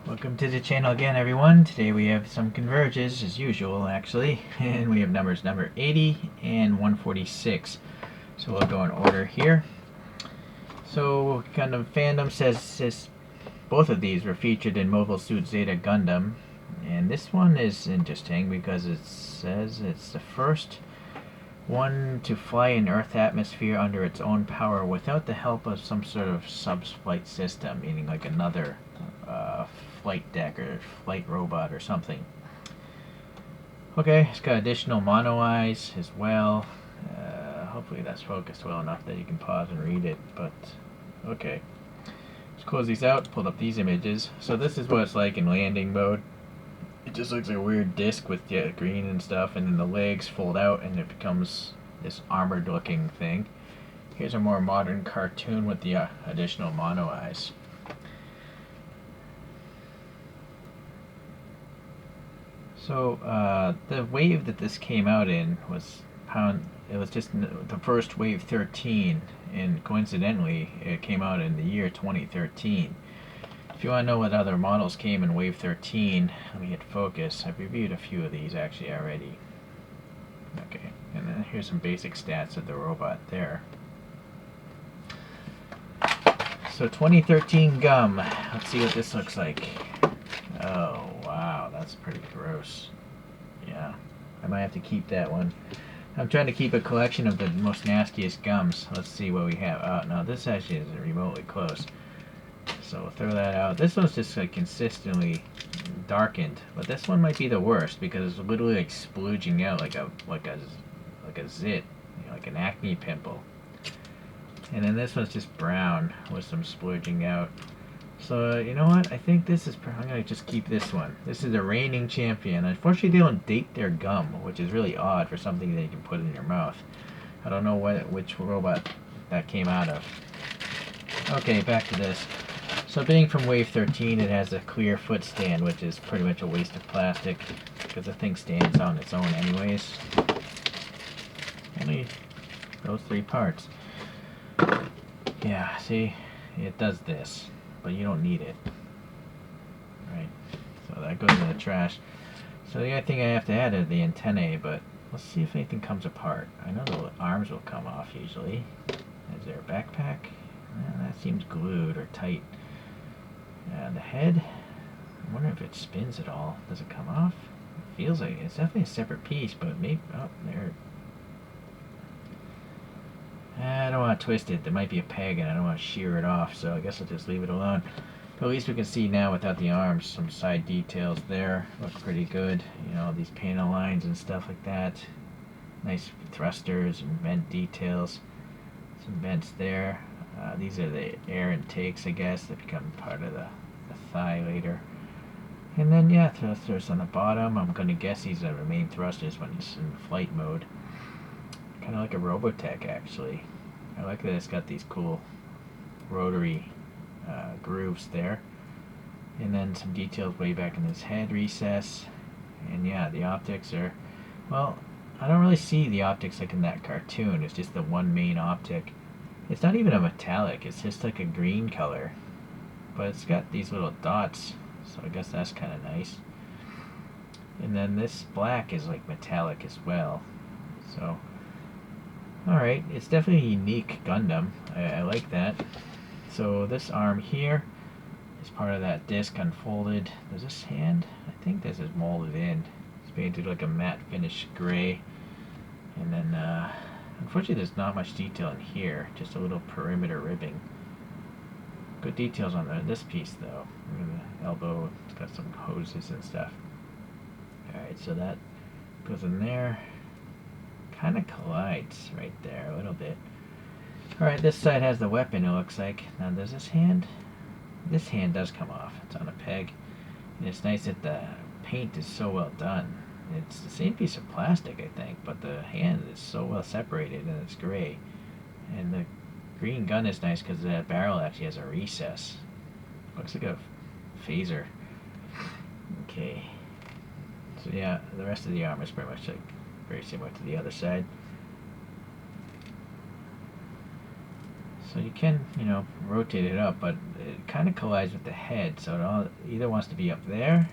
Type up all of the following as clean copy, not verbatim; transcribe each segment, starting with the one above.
Welcome to the channel again, everyone. Today we have some converges as usual, actually, and we have numbers number 80 and 146. So we'll go in order here. So Gundam Fandom says both of these were featured in Mobile Suit Zeta Gundam, and this one is interesting because it says it's the first one to fly in Earth atmosphere under its own power without the help of some sort of sub-flight system, meaning like another flight deck or flight robot or something. Okay, it's got additional mono eyes as well. Hopefully that's focused well enough that you can pause and read it, but okay. Let's close these out, pulled up these images. So this is what it's like in landing mode. It just looks like a weird disc with green and stuff, and then the legs fold out and it becomes this armored looking thing. Here's a more modern cartoon with the additional mono eyes. So the wave that this came out in was it was just the first wave 13, and coincidentally it came out in the year 2013. If you want to know what other models came in wave 13, let me hit focus. I've reviewed a few of these actually already. Okay, and then here's some basic stats of the robot there. So 2013 Gum. Let's see what this looks like. Oh wow, that's pretty gross. Yeah, I might have to keep that one. I'm trying to keep a collection of the most nastiest gums. Let's see what we have. Oh no, this actually isn't remotely close. So we'll throw that out. This one's just like consistently darkened, but this one might be the worst because it's literally like splooging out like a zit, you know, like an acne pimple. And then this one's just brown with some splooging out. So you know what? I think this is. I'm gonna just keep this one. This is the reigning champion. Unfortunately, they don't date their gum, which is really odd for something that you can put in your mouth. I don't know which robot that came out of. Okay, back to this. So being from wave 13, it has a clear foot stand, which is pretty much a waste of plastic because the thing stands on its own anyways. Only those three parts. Yeah, see, it does this, but you don't need it. Right, so that goes in the trash. So the only thing I have to add are the antennae, but let's see if anything comes apart. I know the arms will come off usually. Is there a backpack? That seems glued or tight. The head, I wonder if it spins at all. Does it come off? It feels like it's definitely a separate piece, but maybe, oh, there. I don't want to twist it. There might be a peg and I don't want to shear it off, so I guess I'll just leave it alone. But at least we can see now without the arms, some side details there. Look pretty good. You know, these panel lines and stuff like that. Nice thrusters and vent details. Some vents there. These are the air intakes, I guess, that become part of the thigh later. And then, yeah, thrusters on the bottom. I'm going to guess these are the main thrusters when it's in flight mode. Kind of like a Robotech, actually. I like that it's got these cool rotary grooves there. And then some details way back in this head recess. And yeah, the optics are, well, I don't really see the optics like in that cartoon. It's just the one main optic. It's not even a metallic, it's just like a green color. But it's got these little dots, so I guess that's kind of nice. And then this black is like metallic as well. So, alright, it's definitely a unique Gundam. I like that. So this arm here is part of that disc unfolded. Does this hand? I think this is molded in. It's painted like a matte finish gray. And then, unfortunately, there's not much detail in here, just a little perimeter ribbing. Good details on this piece, though. The elbow, it's got some hoses and stuff. Alright, so that goes in there. Kind of collides right there a little bit. Alright, this side has the weapon, it looks like. Now, does this hand? This hand does come off. It's on a peg. And it's nice that the paint is so well done. It's the same piece of plastic, I think, but the hand is so well separated and it's gray. And the green gun is nice because the barrel actually has a recess. Looks like a phaser. Okay. So yeah, the rest of the arm is pretty much like very similar to the other side. So you can, you know, rotate it up, but it kind of collides with the head, so it all, either wants to be up there.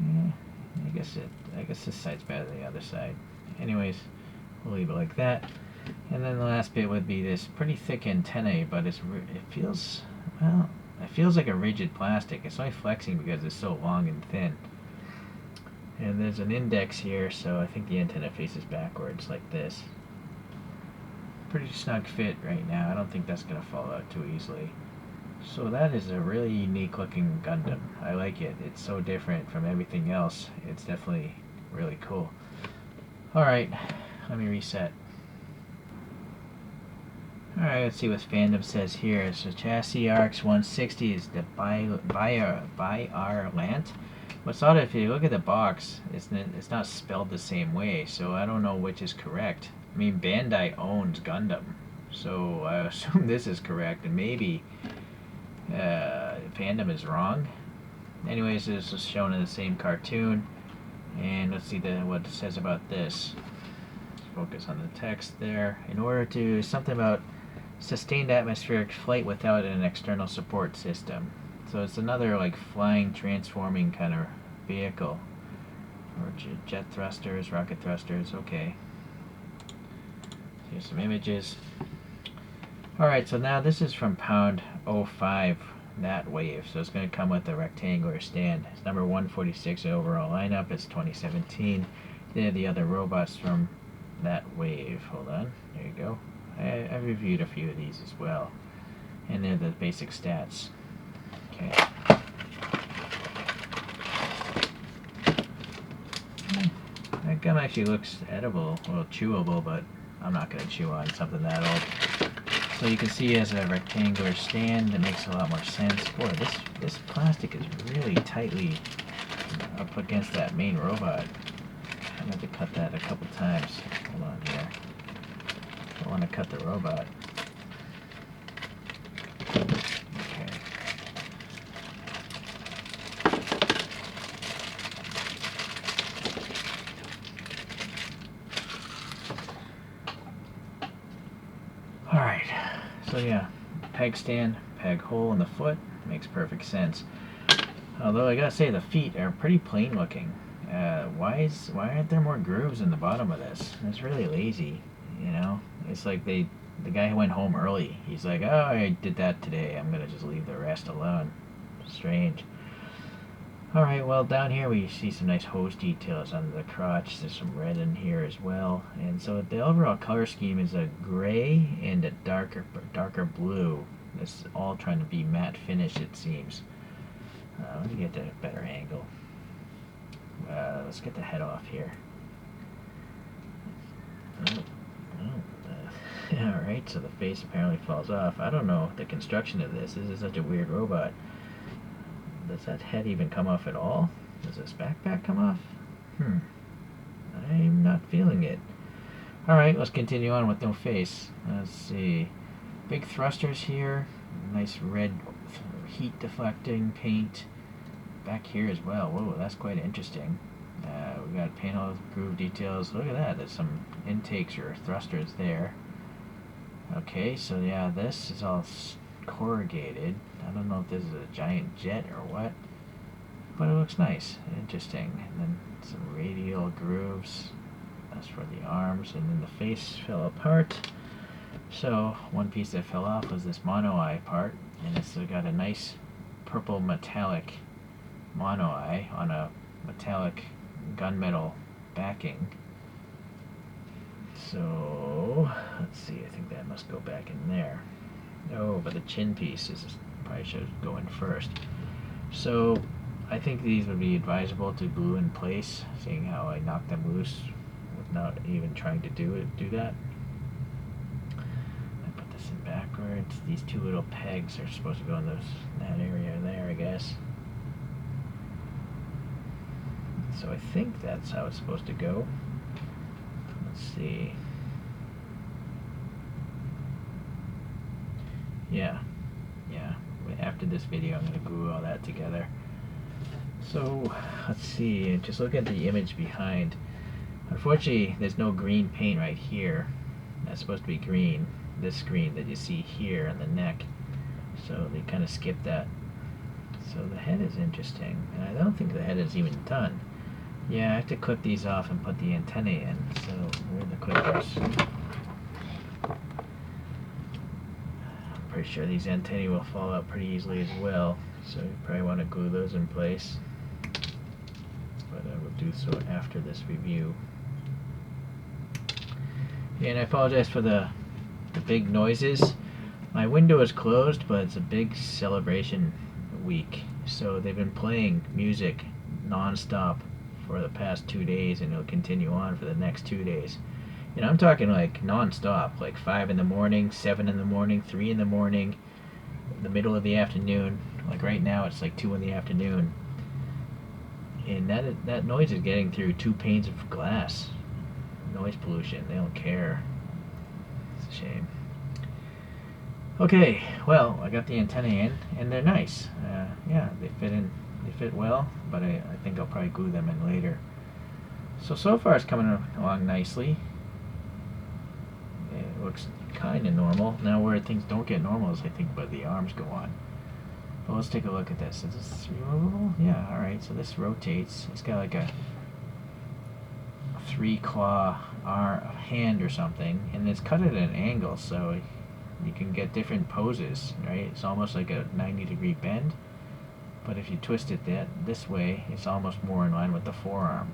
Yeah, I guess this side's better than the other side. Anyways, we'll leave it like that. And then the last bit would be this pretty thick antennae, but it feels, well, it feels like a rigid plastic. It's only flexing because it's so long and thin. And there's an index here, so I think the antenna faces backwards like this. Pretty snug fit right now. I don't think that's going to fall out too easily. So that is a really unique looking Gundam. I like it. It's so different from everything else. It's definitely really cool. Alright, let me reset. Alright, let's see what fandom says here. So chassis RX 160 is the Byalant. What's odd, if you look at the box, it's not spelled the same way, so I don't know which is correct. I mean, Bandai owns Gundam, so I assume this is correct, and maybe fandom is wrong. Anyways, this is shown in the same cartoon, and let's see what it says about this. Let's focus on the text there. In order to, something about sustained atmospheric flight without an external support system. So it's another like flying, transforming kind of vehicle. Or jet thrusters, rocket thrusters, okay. Here's some images. Alright, so now this is from pound 05, that wave. So it's going to come with a rectangular stand. It's number 146 overall lineup. It's 2017. They're the other robots from that wave. Hold on, there you go. I reviewed a few of these as well. And they're the basic stats. Okay. That gum actually looks edible, well, chewable, but I'm not going to chew on something that old. So you can see as a rectangular stand, it makes a lot more sense. Boy, this plastic is really tightly up against that main robot. I'm going to have to cut that a couple times. Hold on here. I want to cut the robot. Okay. Alright, so yeah, peg stand, peg hole in the foot, makes perfect sense. Although I gotta say, the feet are pretty plain looking. Why aren't there more grooves in the bottom of this? It's really lazy, you know? It's like the guy went home early. He's like, oh, I did that today, I'm gonna just leave the rest alone. Strange. Alright, well, down here we see some nice hose details on the crotch. There's some red in here as well. And so the overall color scheme is a gray and a darker blue. It's all trying to be matte finish, it seems. Let me get a better angle. Let's get the head off here. Alright, so the face apparently falls off. I don't know the construction of this. This is such a weird robot. Does that head even come off at all? Does this backpack come off? I'm not feeling it. Alright, let's continue on with no face. Let's see. Big thrusters here. Nice red heat deflecting paint. Back here as well. Whoa, that's quite interesting. We got panel groove details. Look at that. There's some intakes or thrusters there. Okay, so yeah, this is all corrugated. I don't know if this is a giant jet or what, but it looks nice, interesting. And then some radial grooves. That's for the arms, and then the face fell apart. So one piece that fell off was this mono eye part, and it's got a nice purple metallic mono eye on a metallic gunmetal backing. So let's see, I think that must go back in there. Oh, but the chin piece probably should go in first. So I think these would be advisable to glue in place, seeing how I knocked them loose without even trying to do that. I put this in backwards. These two little pegs are supposed to go in that area there, I guess. So I think that's how it's supposed to go. Let's see. Yeah. After this video, I'm going to glue all that together. So, let's see. Just look at the image behind. Unfortunately, there's no green paint right here. That's supposed to be green. This green that you see here on the neck. So they kind of skipped that. So the head is interesting, and I don't think the head is even done. Yeah, I have to clip these off and put the antennae in. So where are the clippers? I'm pretty sure these antennae will fall out pretty easily as well. So you probably want to glue those in place. But I will do so after this review. Yeah, and I apologize for the big noises. My window is closed, but it's a big celebration week. So they've been playing music non-stop for the past 2 days, and it'll continue on for the next 2 days. And I'm talking like non-stop, like 5 in the morning, 7 in the morning, 3 in the morning, the middle of the afternoon. Like right now it's like 2 in the afternoon. And that noise is getting through 2 panes of glass. Noise pollution, they don't care. It's a shame. Okay, well, I got the antennae in, and they're nice. Yeah, they fit well, but I think I'll probably glue them in later. So far it's coming along nicely. It looks kind of normal. Now where things don't get normal is I think where the arms go on. But let's take a look at this. Is this removable? Yeah, alright, so this rotates. It's got like a 3-claw hand or something, and it's cut at an angle, so you can get different poses, right? It's almost like a 90-degree bend, but if you twist it this way, it's almost more in line with the forearm.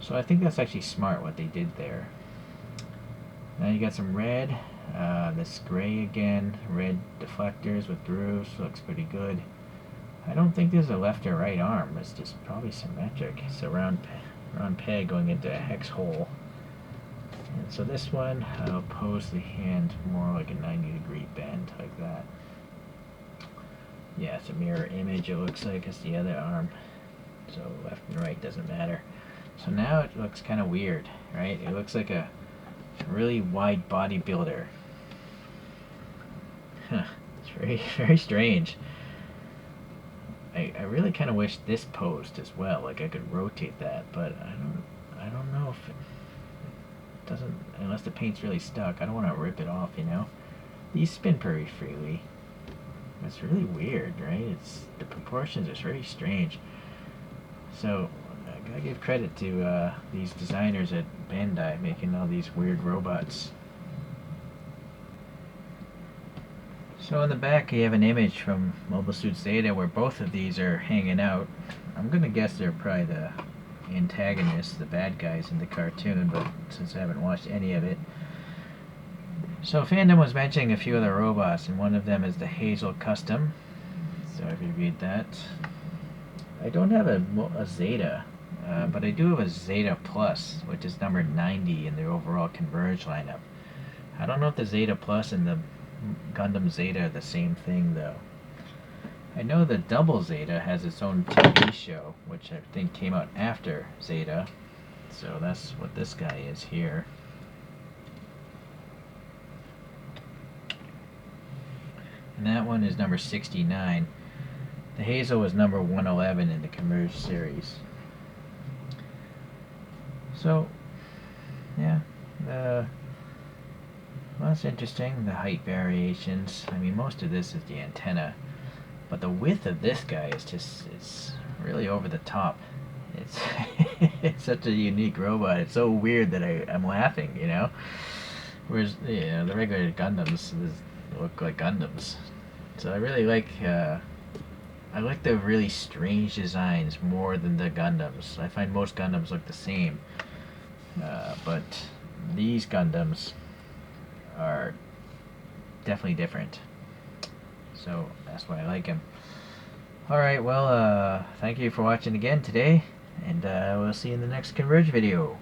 So I think that's actually smart what they did there. Now you got some red, this gray again, red deflectors with grooves, looks pretty good. I don't think there's a left or right arm, it's just probably symmetric. It's a round peg going into a hex hole. And so this one, I'll pose the hand more like a 90-degree bend, like that. Yeah, it's a mirror image, it looks like. It's the other arm. So left and right doesn't matter. So now it looks kind of weird, right? It looks like a really wide bodybuilder. Huh. It's very, very strange. I really kind of wish this posed as well. Like I could rotate that, but I don't know if it doesn't, unless the paint's really stuck. I don't want to rip it off, you know. These spin pretty freely. It's really weird, right? The proportions are very strange. So I gotta give credit to these designers at Bandai making all these weird robots. So in the back you have an image from Mobile Suit Zeta where both of these are hanging out. I'm gonna guess they're probably the antagonists, the bad guys in the cartoon, but since I haven't watched any of it. So Fandom was mentioning a few other robots, and one of them is the Hazel Custom. So if you read that. I don't have a Zeta, but I do have a Zeta Plus, which is number 90 in the overall Converge lineup. I don't know if the Zeta Plus and the Gundam Zeta are the same thing, though. I know the Double Zeta has its own TV show, which I think came out after Zeta. So that's what this guy is here. And that one is number 69. The Hazel was number 111 in the Converge series. So, yeah. Well, that's interesting, the height variations. I mean, most of this is the antenna. But the width of this guy is just, it's really over the top. It's it's such a unique robot. It's so weird that I'm laughing, you know? Whereas, you know, the regular Gundams look like Gundams. So I really like, I like the really strange designs more than the Gundams. I find most Gundams look the same. But these Gundams are definitely different. So that's why I like them. Alright, well, thank you for watching again today, and we'll see you in the next Converge video.